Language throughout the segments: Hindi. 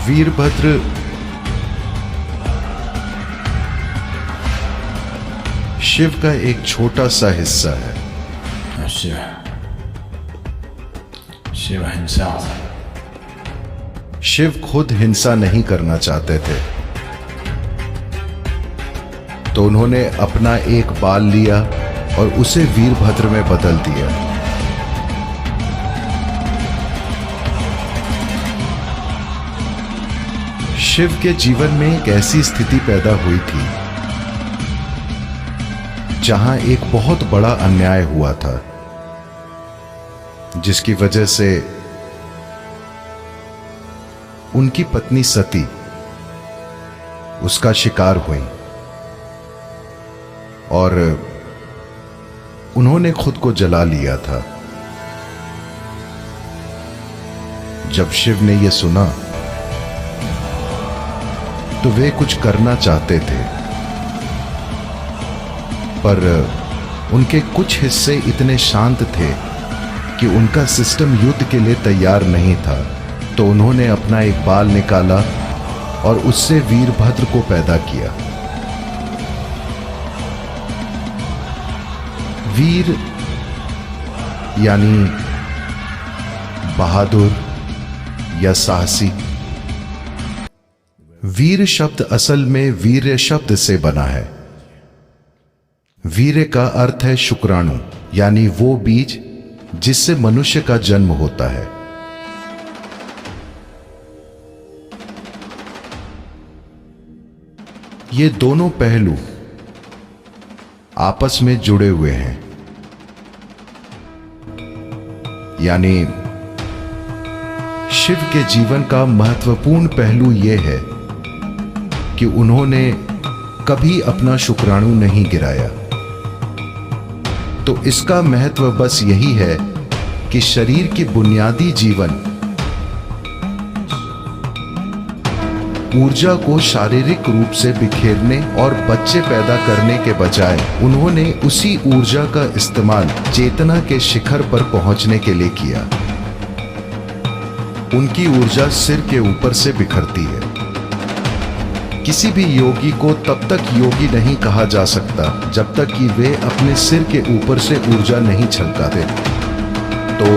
वीरभद्र शिव का एक छोटा सा हिस्सा है। शिव himself. शिव खुद हिंसा नहीं करना चाहते थे, तो उन्होंने अपना एक बाल लिया और उसे वीरभद्र में बदल दिया। शिव के जीवन में एक ऐसी स्थिति पैदा हुई थी जहां एक बहुत बड़ा अन्याय हुआ था, जिसकी वजह से उनकी पत्नी सती उसका शिकार हुई और उन्होंने खुद को जला लिया था। जब शिव ने यह सुना तो वे कुछ करना चाहते थे, पर उनके कुछ हिस्से इतने शांत थे कि उनका सिस्टम युद्ध के लिए तैयार नहीं था। तो उन्होंने अपना एक बाल निकाला और उससे वीरभद्र को पैदा किया। वीर यानी बहादुर या साहसी। वीर शब्द असल में वीर्य शब्द से बना है। वीर्य का अर्थ है शुक्राणु, यानी वो बीज जिससे मनुष्य का जन्म होता है। ये दोनों पहलू आपस में जुड़े हुए हैं, यानी शिव के जीवन का महत्वपूर्ण पहलू यह है कि उन्होंने कभी अपना शुक्राणु नहीं गिराया। तो इसका महत्व बस यही है कि शरीर की बुनियादी जीवन ऊर्जा को शारीरिक रूप से बिखेरने और बच्चे पैदा करने के बजाय उन्होंने उसी ऊर्जा का इस्तेमाल चेतना के शिखर पर पहुंचने के लिए किया। उनकी ऊर्जा सिर के ऊपर से बिखरती है। किसी भी योगी को तब तक योगी नहीं कहा जा सकता जब तक कि वे अपने सिर के ऊपर से ऊर्जा नहीं छलकाते। तो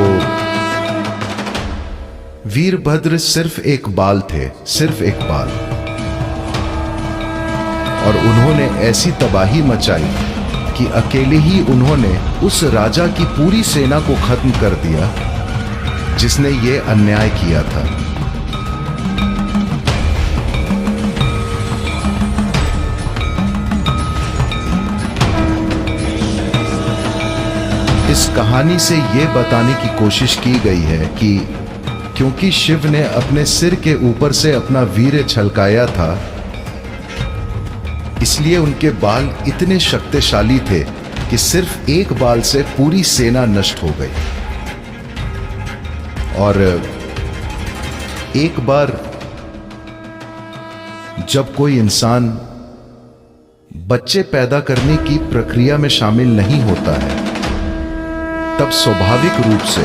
वीरभद्र सिर्फ एक बाल थे, सिर्फ एक बाल, और उन्होंने ऐसी तबाही मचाई कि अकेले ही उन्होंने उस राजा की पूरी सेना को खत्म कर दिया जिसने ये अन्याय किया था। इस कहानी से यह बताने की कोशिश की गई है कि क्योंकि शिव ने अपने सिर के ऊपर से अपना वीर्य छलकाया था, इसलिए उनके बाल इतने शक्तिशाली थे कि सिर्फ एक बाल से पूरी सेना नष्ट हो गई। और एक बार जब कोई इंसान बच्चे पैदा करने की प्रक्रिया में शामिल नहीं होता है, तब स्वाभाविक रूप से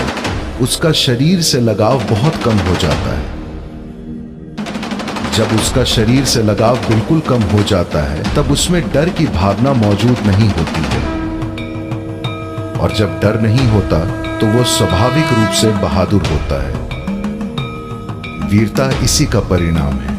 उसका शरीर से लगाव बहुत कम हो जाता है। जब उसका शरीर से लगाव बिल्कुल कम हो जाता है, तब उसमें डर की भावना मौजूद नहीं होती है, और जब डर नहीं होता तो वो स्वाभाविक रूप से बहादुर होता है। वीरता इसी का परिणाम है।